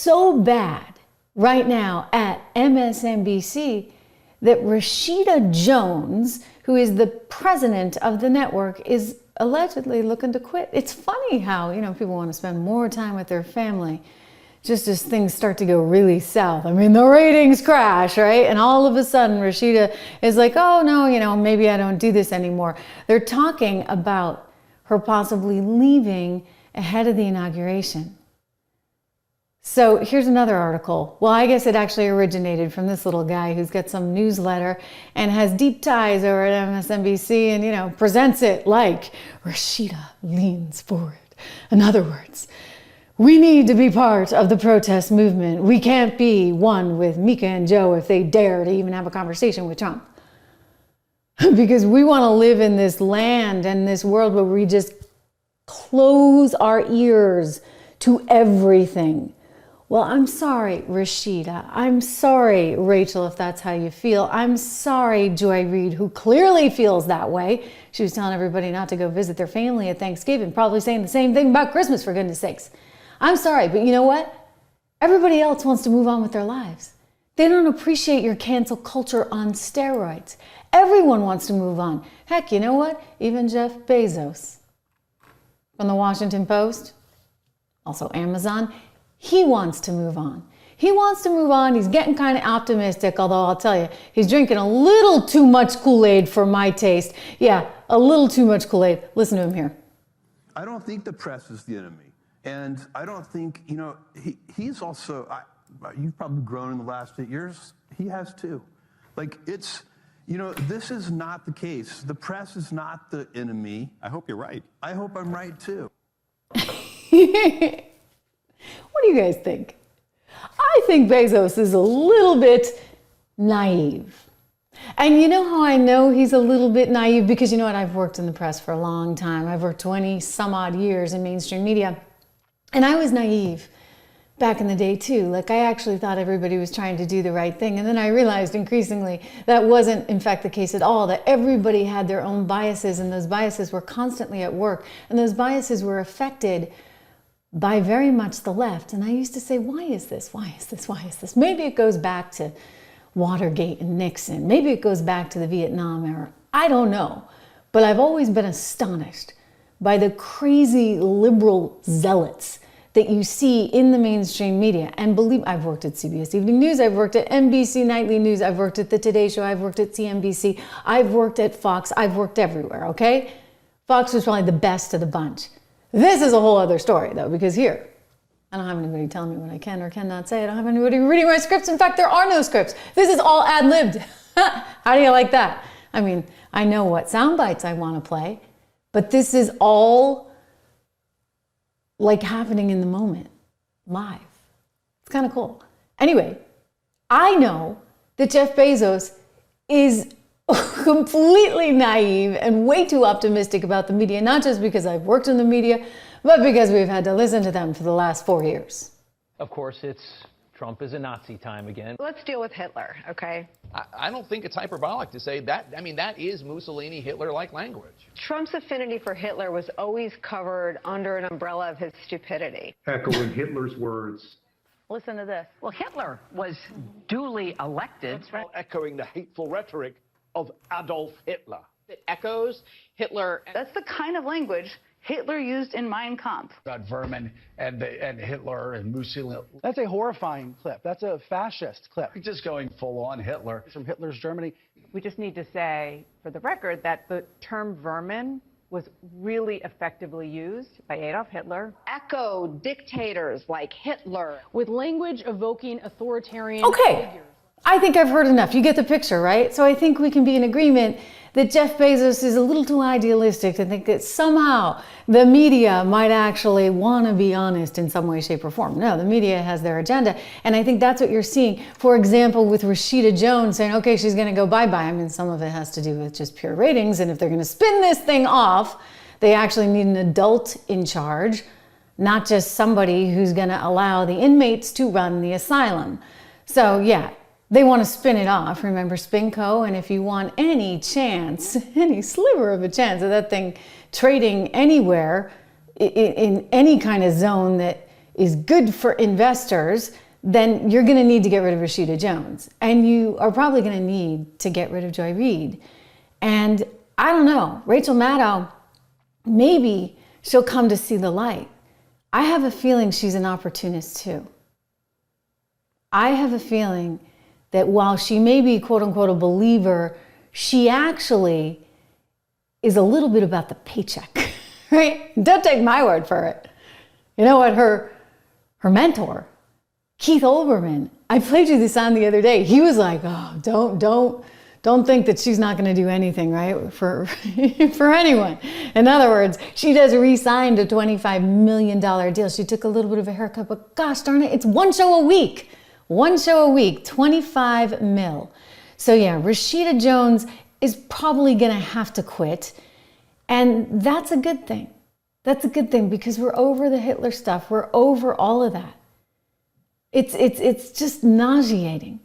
so bad right now at MSNBC that Rashida Jones, who is the president of the network, is allegedly looking to quit. It's funny how, people want to spend more time with their family just as things start to go really south. I mean, the ratings crash, right? And all of a sudden, Rashida is like, oh no, maybe I don't do this anymore. They're talking about her possibly leaving ahead of the inauguration. So here's another article. Well, I guess it actually originated from this little guy who's got some newsletter and has deep ties over at MSNBC and, presents it like Rashida leans forward. In other words, we need to be part of the protest movement. We can't be one with Mika and Joe if they dare to even have a conversation with Trump. Because we want to live in this land and this world where we just close our ears to everything. Well, I'm sorry, Rashida. I'm sorry, Rachel, if that's how you feel. I'm sorry, Joy Reid, who clearly feels that way. She was telling everybody not to go visit their family at Thanksgiving, probably saying the same thing about Christmas, for goodness sakes. I'm sorry, but you know what? Everybody else wants to move on with their lives. They don't appreciate your cancel culture on steroids. Everyone wants to move on. Heck, you know what? Even Jeff Bezos from the Washington Post, also Amazon, he wants to move on. He wants to move on. He's getting kind of optimistic, although I'll tell you, he's drinking a little too much Kool-Aid for my taste. Yeah, a little too much Kool-Aid. Listen to him here. I don't think the press is the enemy. And I don't think, he's also, you've probably grown in the last 8 years. He has too. This is not the case. The press is not the enemy. I hope you're right. I hope I'm right too. What do you guys think? I think Bezos is a little bit naive. And you know how I know he's a little bit naive? Because you know what? I've worked in the press for a long time. I've worked 20 some odd years in mainstream media. And I was naive back in the day too. I actually thought everybody was trying to do the right thing. And then I realized increasingly that wasn't in fact the case at all, that everybody had their own biases, and those biases were constantly at work. And those biases were affected by very much the left. And I used to say, why is this? Why is this? Why is this? Maybe it goes back to Watergate and Nixon. Maybe it goes back to the Vietnam era. I don't know. But I've always been astonished by the crazy liberal zealots that you see in the mainstream media. And believe, I've worked at CBS Evening News, I've worked at NBC Nightly News, I've worked at The Today Show, I've worked at CNBC, I've worked at Fox, I've worked everywhere, okay? Fox was probably the best of the bunch. This is a whole other story though, because here, I don't have anybody telling me what I can or cannot say. I don't have anybody reading my scripts. In fact, there are no scripts. This is all ad-libbed. How do you like that? I mean, I know what sound bites I want to play, but this is all happening in the moment, live. It's kind of cool. Anyway, I know that Jeff Bezos is completely naive and way too optimistic about the media, not just because I've worked in the media, but because we've had to listen to them for the last 4 years. Of course, Trump is a Nazi time again. Let's deal with Hitler, okay? I don't think it's hyperbolic to say that. I mean, that is Mussolini, Hitler-like language. Trump's affinity for Hitler was always covered under an umbrella of his stupidity. Echoing Hitler's words. Listen to this. Well, Hitler was duly elected. That's right. Echoing the hateful rhetoric of Adolf Hitler. It echoes Hitler. That's the kind of language Hitler used in Mein Kampf. About vermin and Hitler and Mussolini. That's a horrifying clip. That's a fascist clip. Just going full on Hitler. From Hitler's Germany. We just need to say, for the record, that the term vermin was really effectively used by Adolf Hitler. Echo dictators like Hitler. With language evoking authoritarian figures. I think I've heard enough. You get the picture, right? So I think we can be in agreement that Jeff Bezos is a little too idealistic to think that somehow the media might actually want to be honest in some way, shape, or form. No, the media has their agenda. And I think that's what you're seeing. For example, with Rashida Jones saying, okay, she's going to go bye-bye. I mean, some of it has to do with just pure ratings. And if they're going to spin this thing off, they actually need an adult in charge, not just somebody who's going to allow the inmates to run the asylum. So yeah, they want to spin it off. Remember Spinco? And if you want any chance, any sliver of a chance of that thing trading anywhere in any kind of zone that is good for investors, then you're going to need to get rid of Rashida Jones. And you are probably going to need to get rid of Joy Reid. And I don't know, Rachel Maddow, maybe she'll come to see the light. I have a feeling she's an opportunist too. I have a feeling that while she may be, quote unquote, a believer, she actually is a little bit about the paycheck, right? Don't take my word for it. You know what? Her mentor, Keith Olbermann, I played you this on the other day. He was like, oh, don't think that she's not going to do anything, right? For anyone. In other words, she just re-signed a $25 million deal. She took a little bit of a haircut, but gosh darn it, it's one show a week. One show a week, 25 mil. So yeah, Rashida Jones is probably going to have to quit. And that's a good thing. That's a good thing because we're over the Hitler stuff. We're over all of that. It's just nauseating.